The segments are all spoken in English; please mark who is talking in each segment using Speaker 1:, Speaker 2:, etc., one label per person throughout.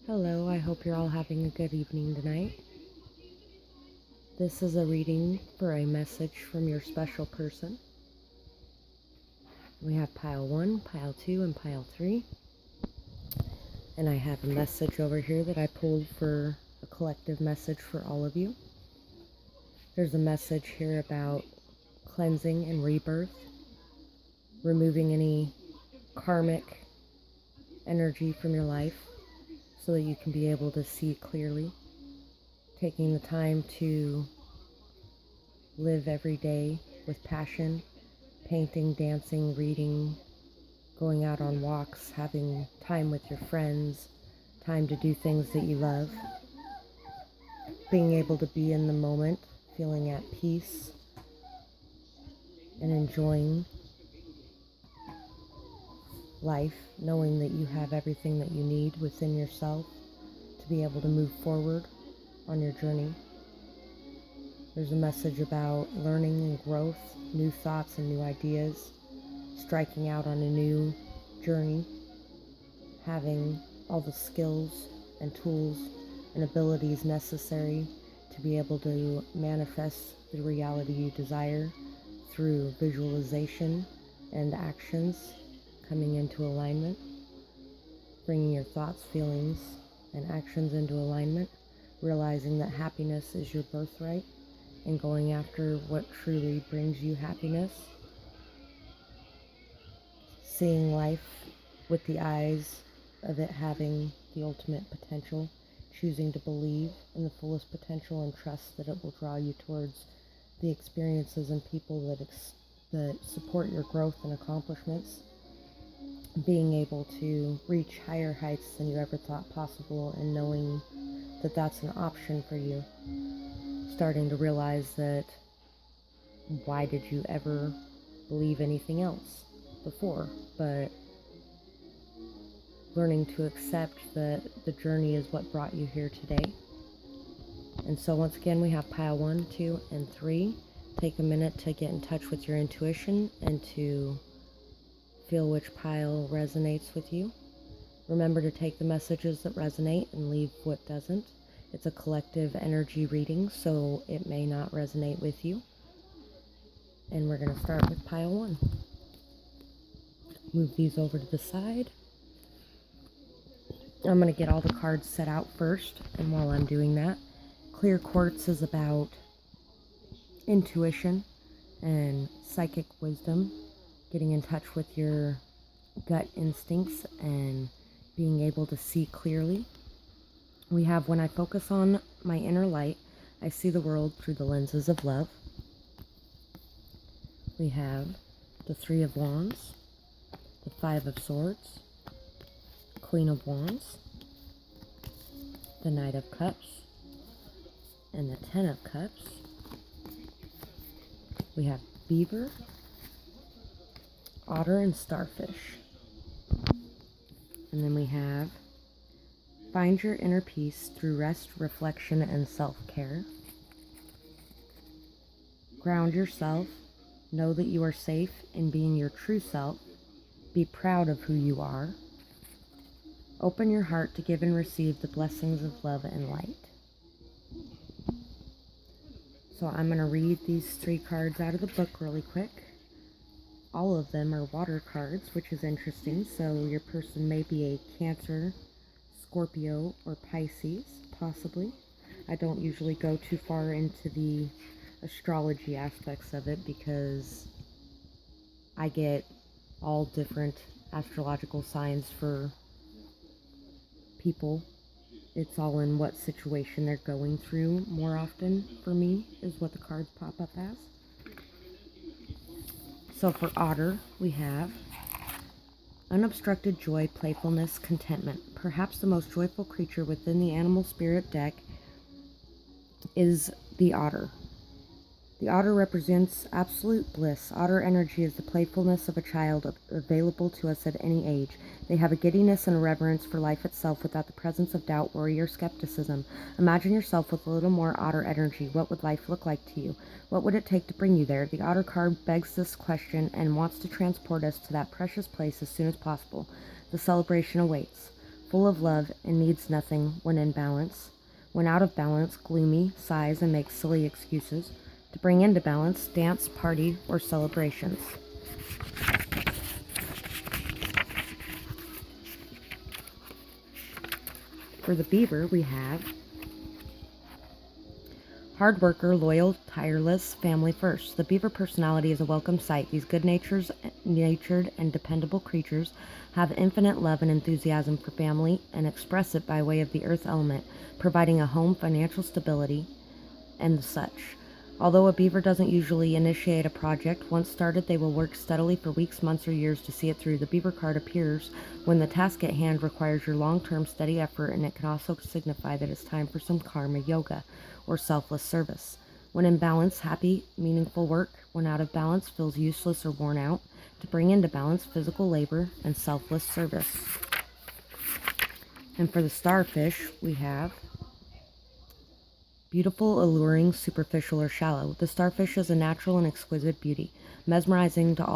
Speaker 1: Hello, I hope you're all having a good evening tonight. This is a reading for a message from your special person. We have pile 1, pile 2, and pile 3. And I have a message over here that I pulled for a collective message for all of you. There's a message here about cleansing and rebirth, removing any karmic energy from your life so that you can be able to see clearly, taking the time to live every day with passion, painting, dancing, reading, going out on walks, having time with your friends, time to do things that you love, being able to be in the moment, feeling at peace, and enjoying life, knowing that you have everything that you need within yourself to be able to move forward on your journey. There's a message about learning and growth, new thoughts and new ideas, striking out on a new journey, having all the skills and tools and abilities necessary to be able to manifest the reality you desire through visualization and actions coming into alignment, bringing your thoughts, feelings, and actions into alignment, realizing that happiness is your birthright, and going after what truly brings you happiness, seeing life with the eyes of it having the ultimate potential, choosing to believe in the fullest potential and trust that it will draw you towards the experiences and people that support your growth and accomplishments, being able to reach higher heights than you ever thought possible, and knowing that that's an option for you. Starting to realize that why did you ever believe anything else before, but learning to accept that the journey is what brought you here today. And so once again, we have pile 1, 2, and 3. Take a minute to get in touch with your intuition and to feel which pile resonates with you. Remember to take the messages that resonate and leave what doesn't. It's a collective energy reading, so it may not resonate with you. And we're going to start with pile 1. Move these over to the side. I'm going to get all the cards set out first, and while I'm doing that, clear quartz is about intuition and psychic wisdom, getting in touch with your gut instincts and being able to see clearly. We have, when I focus on my inner light, I see the world through the lenses of love. We have the 3 of Wands, the 5 of Swords, Queen of Wands, the Knight of Cups, and the 10 of Cups. We have Beaver, Otter, and Starfish. And then we have find your inner peace through rest, reflection, and self-care. Ground yourself. Know that you are safe in being your true self. Be proud of who you are. Open your heart to give and receive the blessings of love and light. So I'm going to read these 3 cards out of the book really quick. All of them are water cards, which is interesting. So your person may be a Cancer, Scorpio, or Pisces, possibly. I don't usually go too far into the astrology aspects of it because I get all different astrological signs for people. It's all in what situation they're going through more often for me is what the cards pop up as. So for Otter, we have unobstructed joy, playfulness, contentment. Perhaps the most joyful creature within the animal spirit deck is the otter. The otter represents absolute bliss. Otter energy is the playfulness of a child available to us at any age. They have a giddiness and a reverence for life itself without the presence of doubt, worry, or skepticism. Imagine yourself with a little more otter energy. What would life look like to you? What would it take to bring you there? The otter card begs this question and wants to transport us to that precious place as soon as possible. The celebration awaits. full of love and needs nothing when in balance. When out of balance, gloomy, sighs, and makes silly excuses. To bring into balance, dance, party, or celebrations. For the Beaver, we have hard worker, loyal, tireless, family first. The Beaver personality is a welcome sight. These good-natured and dependable creatures have infinite love and enthusiasm for family and express it by way of the earth element, providing a home, financial stability, and such. Although a beaver doesn't usually initiate a project, once started they will work steadily for weeks, months, or years to see it through. The beaver card appears when the task at hand requires your long-term steady effort, and it can also signify that it's time for some karma yoga or selfless service. When in balance, happy, meaningful work. When out of balance, feels useless or worn out. To bring into balance, physical labor and selfless service. And for the starfish, we have beautiful, alluring, superficial, or shallow. The starfish is a natural and exquisite beauty, mesmerizing to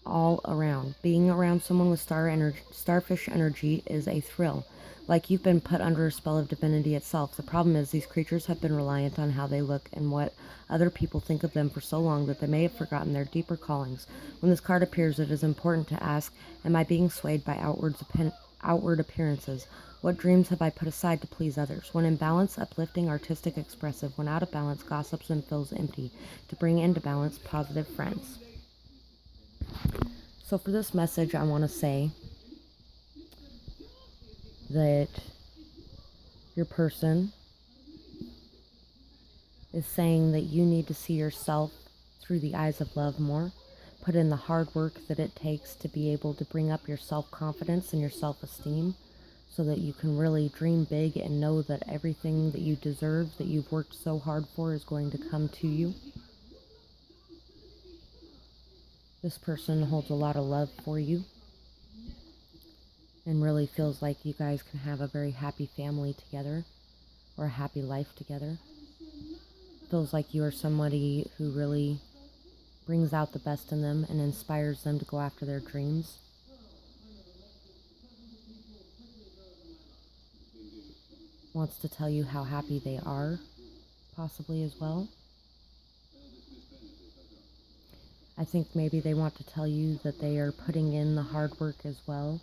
Speaker 1: all around. Being around someone with starfish energy is a thrill, like you've been put under a spell of divinity itself. The problem is these creatures have been reliant on how they look and what other people think of them for so long that they may have forgotten their deeper callings. When this card appears, it is important to ask, am I being swayed by outward appearances? What dreams have I put aside to please others? When in balance, uplifting, artistic, expressive. When out of balance, gossips and feels empty. To bring into balance, positive friends. So for this message, I want to say that your person is saying that you need to see yourself through the eyes of love more. Put in the hard work that it takes to be able to bring up your self-confidence and your self-esteem, so that you can really dream big and know that everything that you deserve, that you've worked so hard for, is going to come to you. This person holds a lot of love for you and really feels like you guys can have a very happy family together, or a happy life together. Feels like you are somebody who really brings out the best in them and inspires them to go after their dreams. Wants to tell you how happy they are, possibly as well. I think maybe they want to tell you that they are putting in the hard work as well.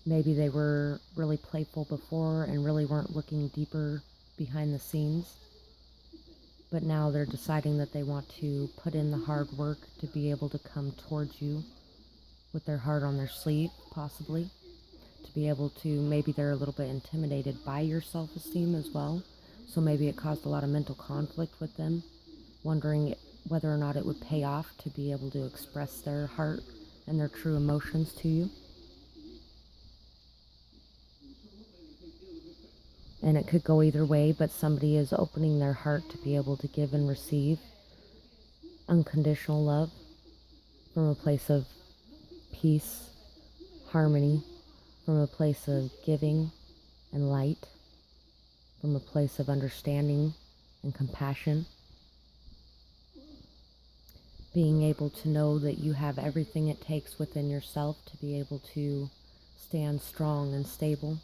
Speaker 1: Maybe they were really playful before and really weren't looking deeper behind the scenes. But now they're deciding that they want to put in the hard work to be able to come towards you with their heart on their sleeve, possibly. To be able to, maybe they're a little bit intimidated by your self-esteem as well. So maybe it caused a lot of mental conflict with them, wondering whether or not it would pay off to be able to express their heart and their true emotions to you. And it could go either way, but somebody is opening their heart to be able to give and receive unconditional love from a place of peace, harmony, from a place of giving and light, from a place of understanding and compassion. Being able to know that you have everything it takes within yourself to be able to stand strong and stable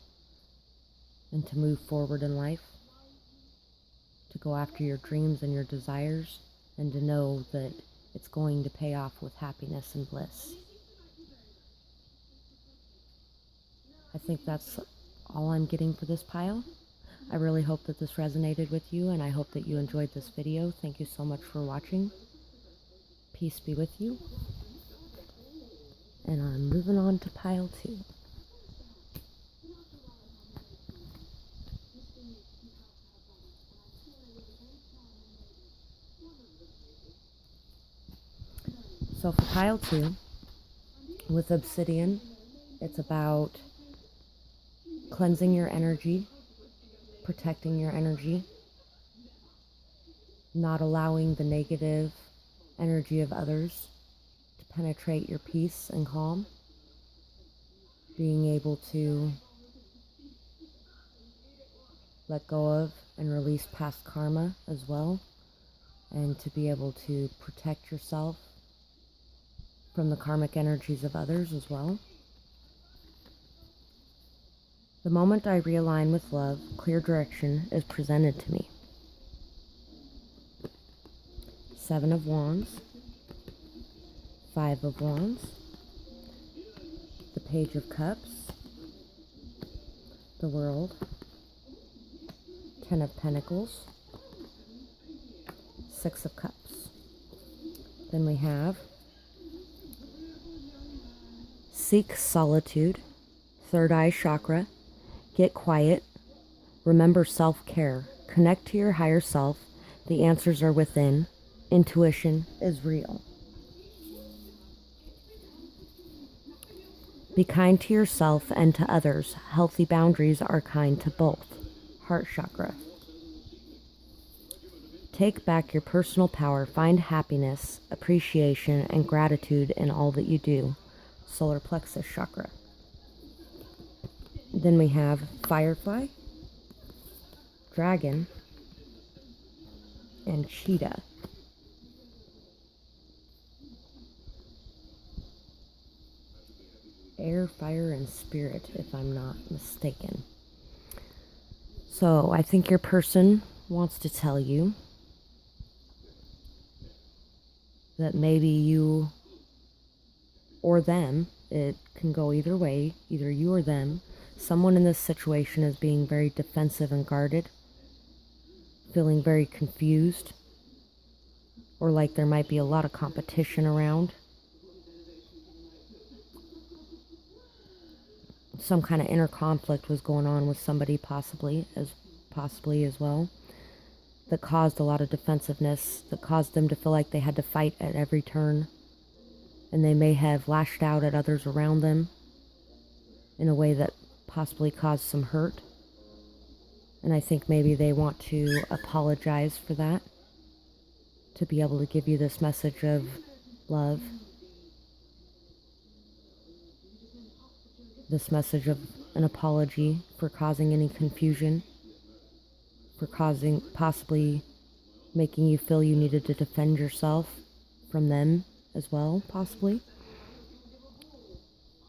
Speaker 1: and to move forward in life, to go after your dreams and your desires, and to know that it's going to pay off with happiness and bliss. I think that's all I'm getting for this pile. I really hope that this resonated with you, and I hope that you enjoyed this video. Thank you so much for watching. Peace be with you. And I'm moving on to pile 2. So for pile 2, with obsidian, it's about cleansing your energy, protecting your energy, not allowing the negative energy of others to penetrate your peace and calm, being able to let go of and release past karma as well, and to be able to protect yourself from the karmic energies of others as well. The moment I realign with love, clear direction is presented to me. Seven of Wands, Five of Wands, the Page of Cups, the World, Ten of Pentacles, Six of Cups. Then we have seek solitude, third eye chakra, get quiet, remember self-care, connect to your higher self, the answers are within, intuition is real. Be kind to yourself and to others, healthy boundaries are kind to both, heart chakra. Take back your personal power, find happiness, appreciation, and gratitude in all that you do, solar plexus chakra. Then we have Firefly, Dragon, and Cheetah. Air, fire, and spirit, if I'm not mistaken. So I think your person wants to tell you that maybe you or them, it can go either way, either you or them, someone in this situation is being very defensive and guarded, feeling very confused, or like there might be a lot of competition around. Some kind of inner conflict was going on with somebody possibly as well, that caused a lot of defensiveness, that caused them to feel like they had to fight at every turn, and they may have lashed out at others around them in a way that possibly caused some hurt. And I think maybe they want to apologize for that, to be able to give you this message of love, this message of an apology for causing any confusion, for causing, possibly making you feel you needed to defend yourself from them as well, possibly.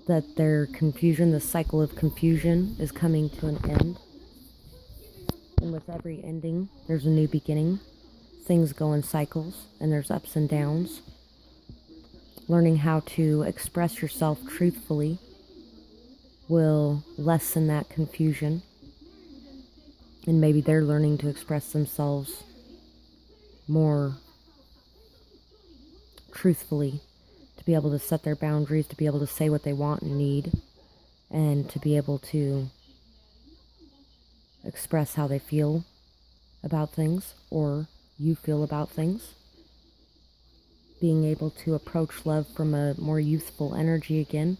Speaker 1: That their confusion, the cycle of confusion, is coming to an end. And with every ending, there's a new beginning. Things go in cycles, and there's ups and downs. Learning how to express yourself truthfully will lessen that confusion. And maybe they're learning to express themselves more truthfully, to be able to set their boundaries, to be able to say what they want and need, and to be able to express how they feel about things, or you feel about things. Being able to approach love from a more youthful energy again,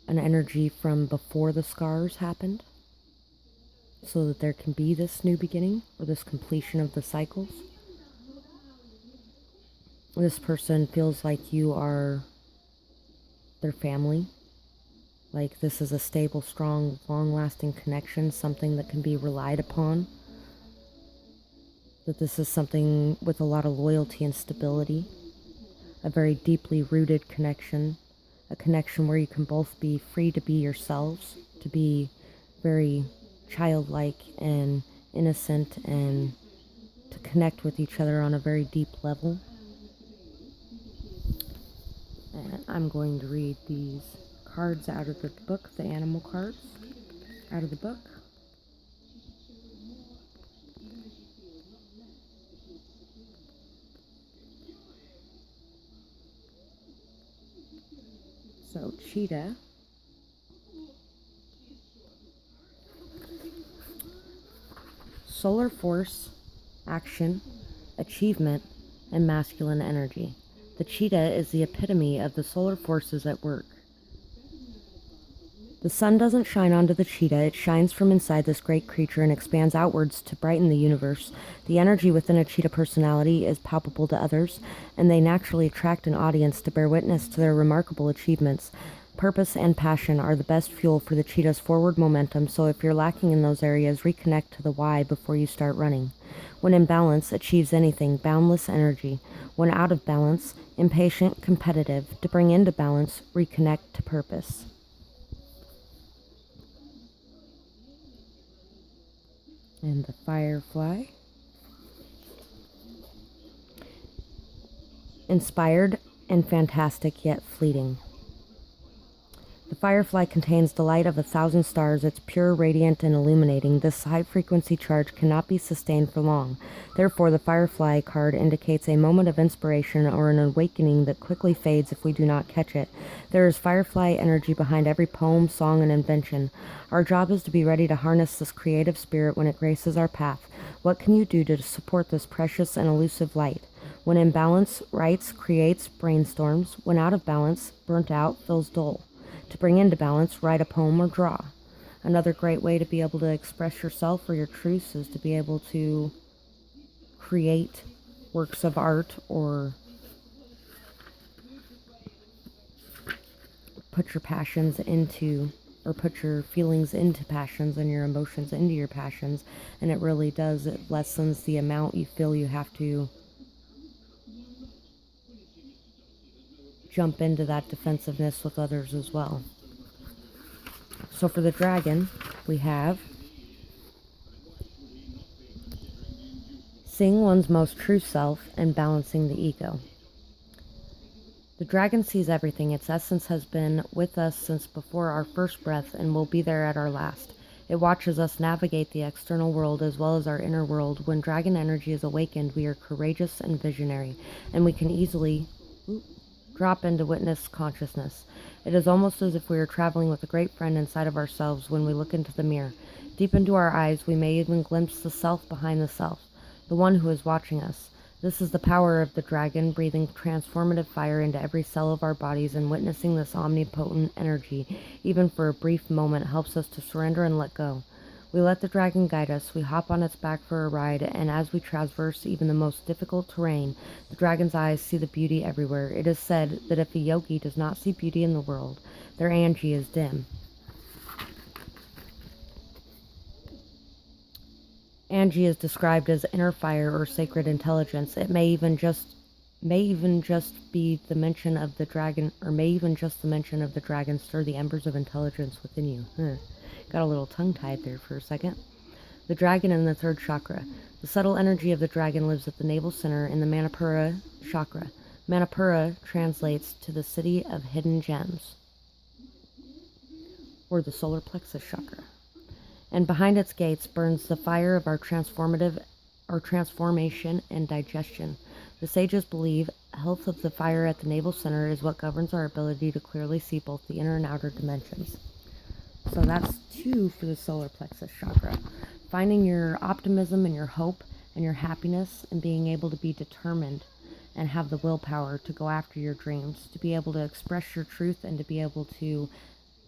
Speaker 1: an energy from before the scars happened, so that there can be this new beginning, or this completion of the cycles. This person feels like you are their family, like this is a stable, strong, long-lasting connection, something that can be relied upon, that this is something with a lot of loyalty and stability, a very deeply rooted connection, a connection where you can both be free to be yourselves, to be very childlike and innocent, and to connect with each other on a very deep level. And I'm going to read these cards out of the book, the animal cards, out of the book. So, Cheetah, solar force, action, achievement, and masculine energy. The cheetah is the epitome of the solar forces at work. The sun doesn't shine onto the cheetah, it shines from inside this great creature and expands outwards to brighten the universe. The energy within a cheetah personality is palpable to others, and they naturally attract an audience to bear witness to their remarkable achievements. Purpose and passion are the best fuel for the cheetah's forward momentum, so if you're lacking in those areas, reconnect to the why before you start running. When in balance, achieves anything, boundless energy. When out of balance, impatient, competitive. To bring into balance, reconnect to purpose. And the firefly. Inspired and fantastic yet fleeting. The firefly contains the light of 1,000 stars. It's pure, radiant, and illuminating. This high-frequency charge cannot be sustained for long. Therefore, the firefly card indicates a moment of inspiration or an awakening that quickly fades if we do not catch it. There is firefly energy behind every poem, song, and invention. Our job is to be ready to harness this creative spirit when it graces our path. What can you do to support this precious and elusive light? When in balance, writes, creates, brainstorms. When out of balance, burnt out, feels dull. To bring into balance, write a poem or draw. Another great way to be able to express yourself or your truths is to be able to create works of art or put your passions into, or put your feelings into passions and your emotions into your passions. And it really does, it lessens the amount you feel you have to jump into that defensiveness with others as well. So for the dragon, we have seeing one's most true self and balancing the ego. The dragon sees everything. Its essence has been with us since before our first breath and will be there at our last. It watches us navigate the external world as well as our inner world. When dragon energy is awakened, we are courageous and visionary, and we can easily drop into witness consciousness. It is almost as if we are traveling with a great friend inside of ourselves when we look into the mirror. Deep into our eyes, we may even glimpse the self behind the self, the one who is watching us. This is the power of the dragon, breathing transformative fire into every cell of our bodies, and witnessing this omnipotent energy, even for a brief moment, helps us to surrender and let go. We let the dragon guide us, we hop on its back for a ride, and as we traverse even the most difficult terrain, the dragon's eyes see the beauty everywhere. It is said that if a yogi does not see beauty in the world, their Angie is dim. Angie is described as inner fire or sacred intelligence. It may even just be the mention of the dragon, or may even just the mention of the dragon stir the embers of intelligence within you. Got a little tongue-tied there for a second. The dragon in the third chakra. The subtle energy of the dragon lives at the navel center in the Manipura chakra. Manipura translates to the city of hidden gems, or the solar plexus chakra. And behind its gates burns the fire of our transformation and digestion. The sages believe health of the fire at the navel center is what governs our ability to clearly see both the inner and outer dimensions. So that's 2 for the solar plexus chakra. Finding your optimism and your hope and your happiness, and being able to be determined and have the willpower to go after your dreams, to be able to express your truth and to be able to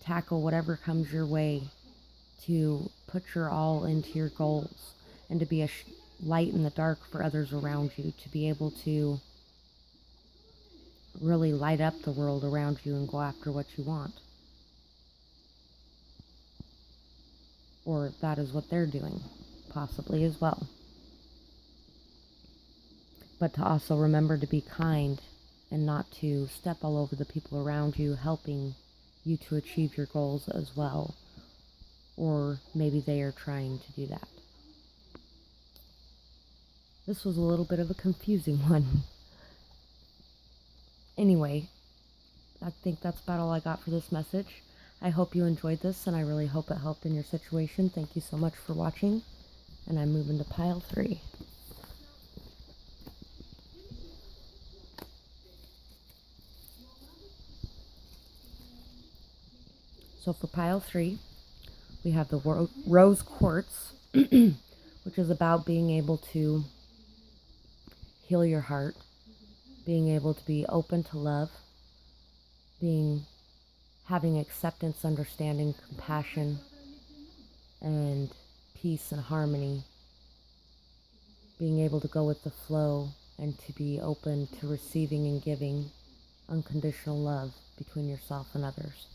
Speaker 1: tackle whatever comes your way, to put your all into your goals, and to be a light in the dark for others around you, to be able to really light up the world around you and go after what you want. Or that is what they're doing, possibly as well. But to also remember to be kind and not to step all over the people around you, helping you to achieve your goals as well. Or maybe they are trying to do that. This was a little bit of a confusing one. Anyway, I think that's about all I got for this message. I hope you enjoyed this, and I really hope it helped in your situation. Thank you so much for watching, and I'm moving to pile 3. So for pile 3, we have the rose quartz, which is about being able to heal your heart, being able to be open to love, having acceptance, understanding, compassion, and peace and harmony, being able to go with the flow and to be open to receiving and giving unconditional love between yourself and others.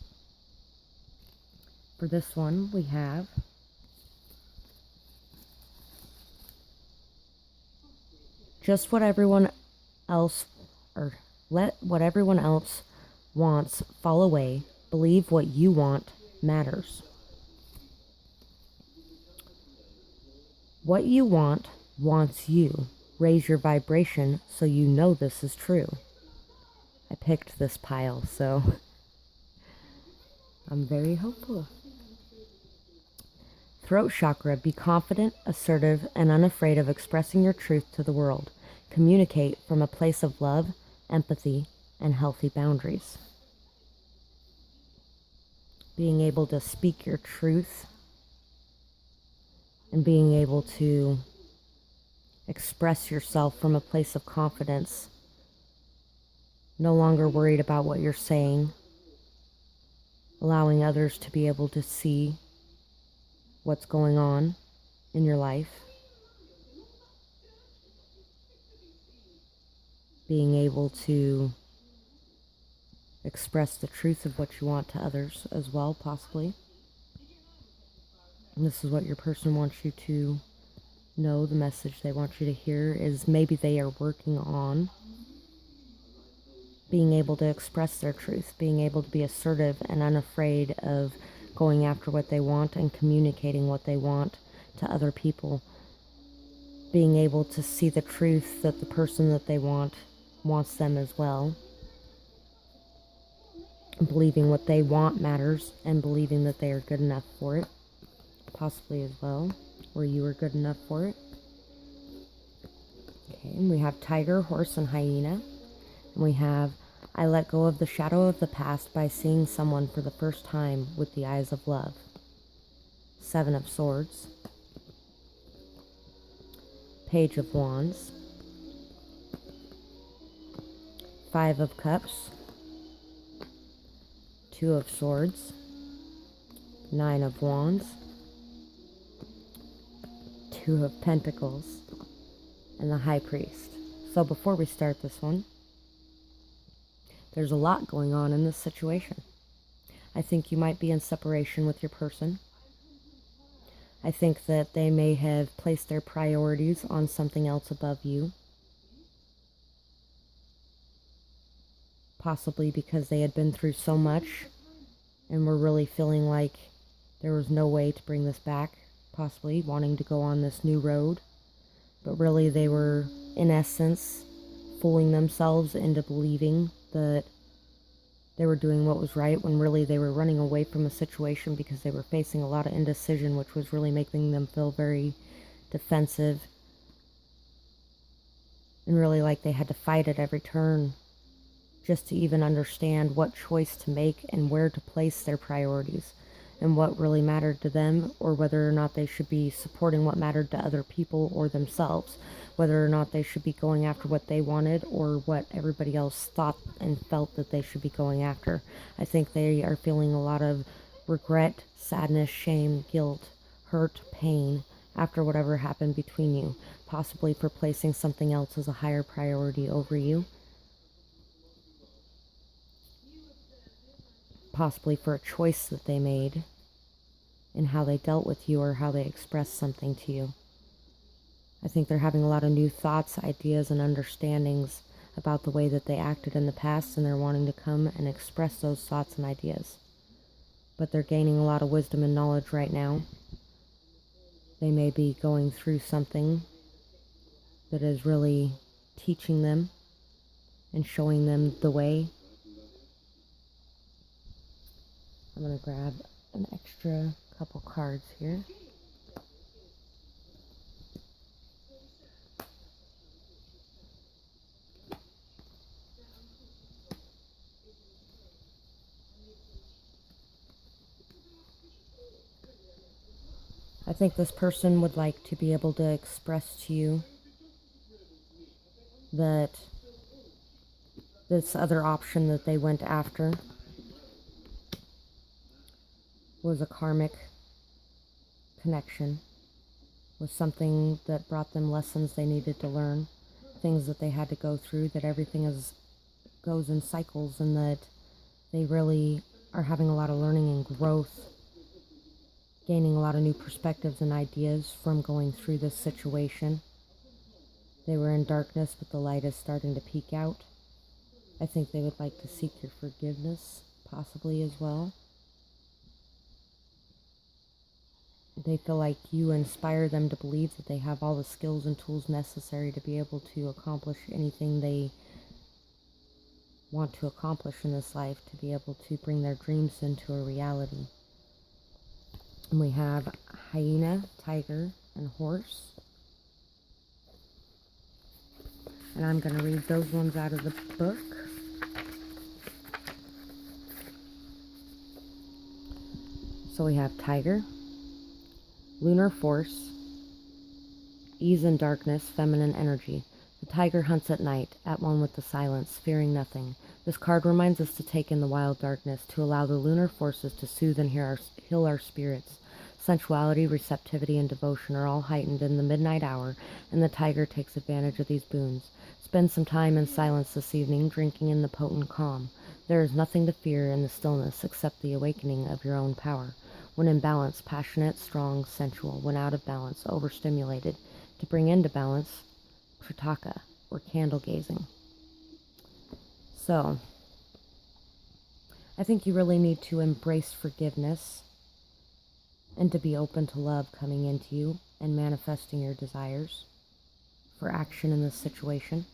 Speaker 1: For this one, we have just what everyone else, or let what everyone else wants fall away. Believe what you want matters. What you want wants you. Raise your vibration so you know this is true. I picked this pile, so I'm very hopeful. Throat chakra, be confident, assertive, and unafraid of expressing your truth to the world. Communicate from a place of love, empathy, and healthy boundaries. Being able to speak your truth and being able to express yourself from a place of confidence. No longer worried about what you're saying. Allowing others to be able to see what's going on in your life. Being able to express the truth of what you want to others as well, possibly. And this is what your person wants you to know. The message they want you to hear is maybe they are working on being able to express their truth, being able to be assertive and unafraid of going after what they want and communicating what they want to other people. Being able to see the truth that the person that they want wants them as well. Believing what they want matters and believing that they are good enough for it, possibly as well, or you are good enough for it. Okay, and we have tiger, horse, and hyena. And we have, I let go of the shadow of the past by seeing someone for the first time with the eyes of love. 7 of Swords. Page of Wands. 5 of Cups. 2 of Swords. 9 of Wands. 2 of Pentacles. And the High Priest. So before we start this one, there's a lot going on in this situation. I think you might be in separation with your person. I think that they may have placed their priorities on something else above you. Possibly because they had been through so much and were really feeling like there was no way to bring this back. Possibly wanting to go on this new road. But really they were, in essence, fooling themselves into believing that they were doing what was right when really they were running away from a situation because they were facing a lot of indecision, which was really making them feel very defensive and really like they had to fight at every turn just to even understand what choice to make and where to place their priorities and what really mattered to them, or whether or not they should be supporting what mattered to other people or themselves, whether or not they should be going after what they wanted or what everybody else thought and felt that they should be going after. I think they are feeling a lot of regret, sadness, shame, guilt, hurt, pain after whatever happened between you, possibly for placing something else as a higher priority over you. Possibly for a choice that they made in how they dealt with you or how they expressed something to you. I think they're having a lot of new thoughts, ideas, and understandings about the way that they acted in the past, and they're wanting to come and express those thoughts and ideas. But they're gaining a lot of wisdom and knowledge right now. They may be going through something that is really teaching them and showing them the way. I'm going to grab an extra couple cards here. I think this person would like to be able to express to you that this other option that they went after was a karmic connection, was something that brought them lessons they needed to learn, things that they had to go through, that everything goes in cycles, and that they really are having a lot of learning and growth, gaining a lot of new perspectives and ideas from going through this situation. They were in darkness, but the light is starting to peek out. I think they would like to seek your forgiveness, possibly as well. They feel like you inspire them to believe that they have all the skills and tools necessary to be able to accomplish anything they want to accomplish in this life, to be able to bring their dreams into a reality. And we have hyena, tiger, and horse. And I'm going to read those ones out of the book. So we have tiger, lunar force, ease and darkness, feminine energy. The tiger hunts at night, at one with the silence, fearing nothing. This card reminds us to take in the wild darkness, to allow the lunar forces to soothe and heal our spirits. Sensuality, receptivity, and devotion are all heightened in the midnight hour, and the tiger takes advantage of these boons. Spend some time in silence this evening, drinking in the potent calm. There is nothing to fear in the stillness except the awakening of your own power. When in balance, passionate, strong, sensual. When out of balance, overstimulated. To bring into balance, Tritaka, or candle gazing. So, I think you really need to embrace forgiveness and to be open to love coming into you and manifesting your desires for action in this situation.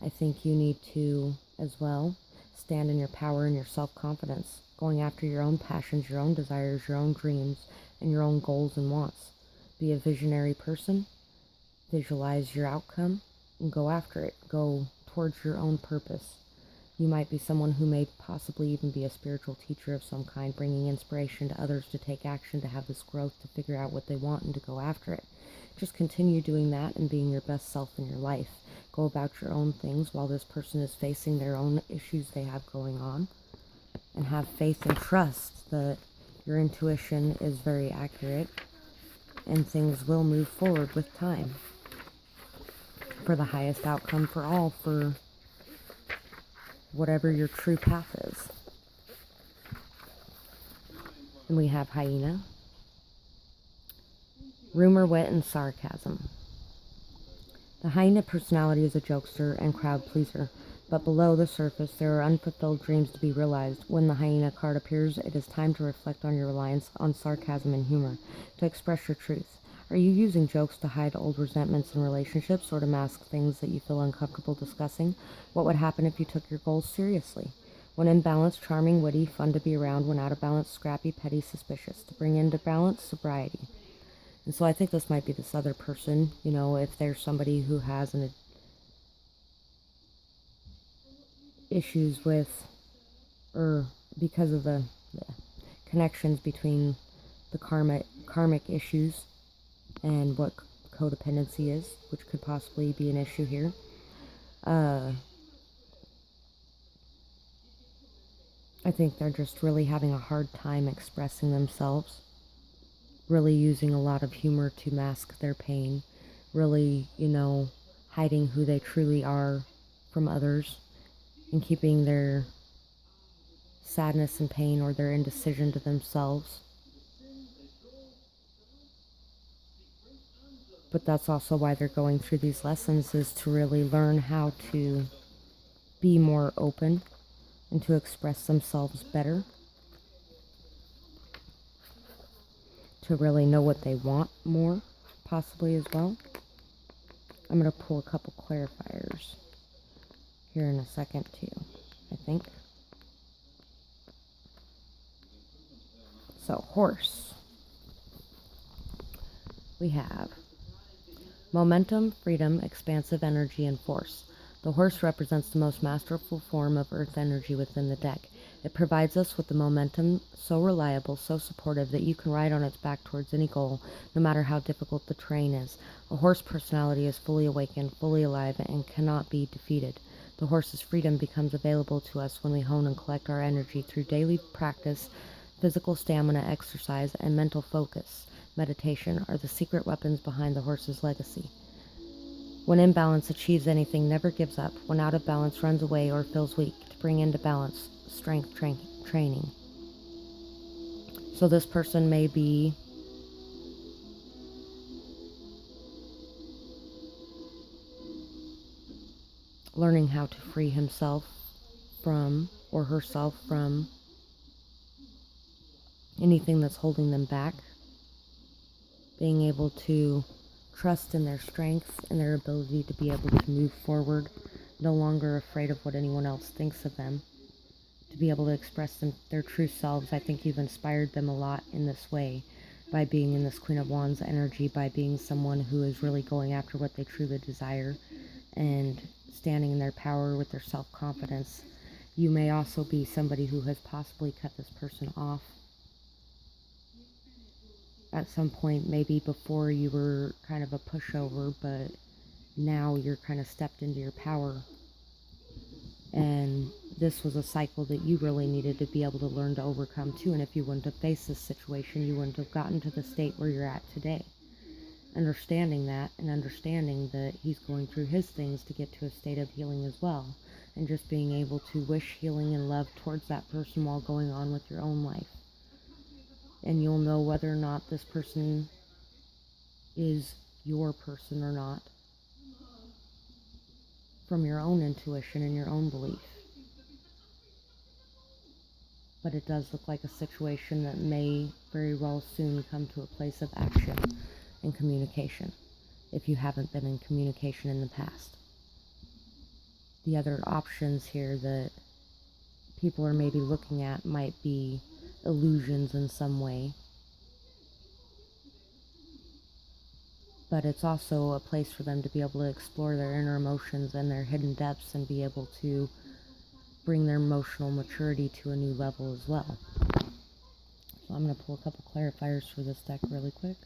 Speaker 1: I think you need to, as well, stand in your power and your self-confidence, going after your own passions, your own desires, your own dreams, and your own goals and wants. Be a visionary person, visualize your outcome, and go after it. Go towards your own purpose. You might be someone who may possibly even be a spiritual teacher of some kind, bringing inspiration to others to take action, to have this growth, to figure out what they want and to go after it. Just continue doing that and being your best self in your life. Go about your own things while this person is facing their own issues they have going on. And have faith and trust that your intuition is very accurate and things will move forward with time for the highest outcome for all, for whatever your true path is. And we have hyena, rumor, wit, and sarcasm. The hyena personality is a jokester and crowd pleaser, but below the surface there are unfulfilled dreams to be realized. When the hyena card appears, it is time to reflect on your reliance on sarcasm and humor, to express your truth. Are you using jokes to hide old resentments in relationships or to mask things that you feel uncomfortable discussing? What would happen if you took your goals seriously? When in balance, charming, witty, fun to be around. When out of balance, scrappy, petty, suspicious. To bring into balance, sobriety. And so I think this might be this other person, you know, if there's somebody who has issues with, or because of the connections between the karmic issues and what codependency is, which could possibly be an issue here. I think they're just really having a hard time expressing themselves, really using a lot of humor to mask their pain, really, you know, hiding who they truly are from others, and keeping their sadness and pain or their indecision to themselves. But that's also why they're going through these lessons, is to really learn how to be more open and to express themselves better, to really know what they want more, possibly as well. I'm going to pull a couple clarifiers here in a second too, I think. So, horse. We have momentum, freedom, expansive energy, and force. The horse represents the most masterful form of earth energy within the deck. It provides us with the momentum, so reliable, so supportive that you can ride on its back towards any goal, no matter how difficult the terrain is. A horse personality is fully awakened, fully alive, and cannot be defeated. The horse's freedom becomes available to us when we hone and collect our energy through daily practice. Physical stamina, exercise, and mental focus, meditation, are the secret weapons behind the horse's legacy. When in balance, achieves anything, never gives up. When out of balance, runs away or feels weak. To bring into balance, strength training. So this person may be learning how to free himself from, or herself from, anything that's holding them back. being able to trust in their strength and their ability to be able to move forward, no longer afraid of what anyone else thinks of them, to be able to express their true selves. I think you've inspired them a lot in this way by being in this Queen of Wands energy, by being someone who is really going after what they truly desire and standing in their power with their self-confidence. You may also be somebody who has possibly cut this person off at some point, maybe before you were kind of a pushover, but now you're kind of stepped into your power. And this was a cycle that you really needed to be able to learn to overcome too. And if you wouldn't have faced this situation, you wouldn't have gotten to the state where you're at today. Understanding that and understanding that he's going through his things to get to a state of healing as well. And just being able to wish healing and love towards that person while going on with your own life. And you'll know whether or not this person is your person or not from your own intuition and your own belief. But it does look like a situation that may very well soon come to a place of action and communication if you haven't been in communication in the past. The other options here that people are maybe looking at might be illusions in some way. But it's also a place for them to be able to explore their inner emotions and their hidden depths and be able to bring their emotional maturity to a new level as well. So I'm going to pull a couple clarifiers for this deck really quick.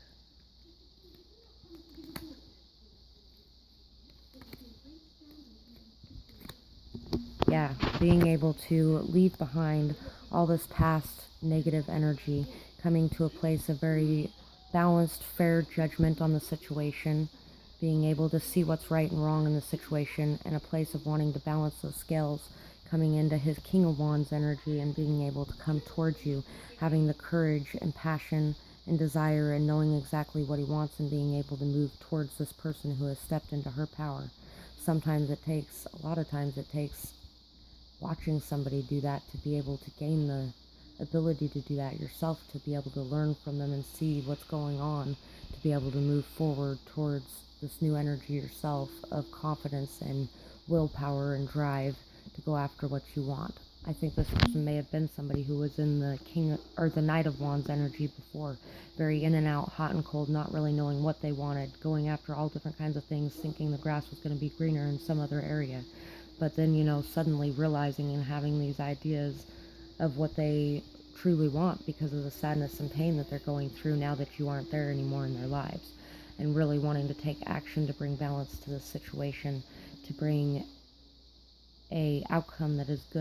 Speaker 1: Yeah, being able to leave behind all this past negative energy, coming to a place of very balanced, fair judgment on the situation, being able to see what's right and wrong in the situation, and a place of wanting to balance those scales, coming into his King of Wands energy and being able to come towards you, having the courage and passion and desire and knowing exactly what he wants and being able to move towards this person who has stepped into her power. A lot of times it takes watching somebody do that to be able to gain the ability to do that yourself, to be able to learn from them and see what's going on, to be able to move forward towards this new energy yourself of confidence and willpower and drive to go after what you want. I think this person may have been somebody who was in the the Knight of Wands energy before, very in and out, hot and cold, not really knowing what they wanted, going after all different kinds of things, thinking the grass was going to be greener in some other area. But then, suddenly realizing and having these ideas of what they truly want because of the sadness and pain that they're going through now that you aren't there anymore in their lives. And really wanting to take action to bring balance to this situation, to bring a outcome that is good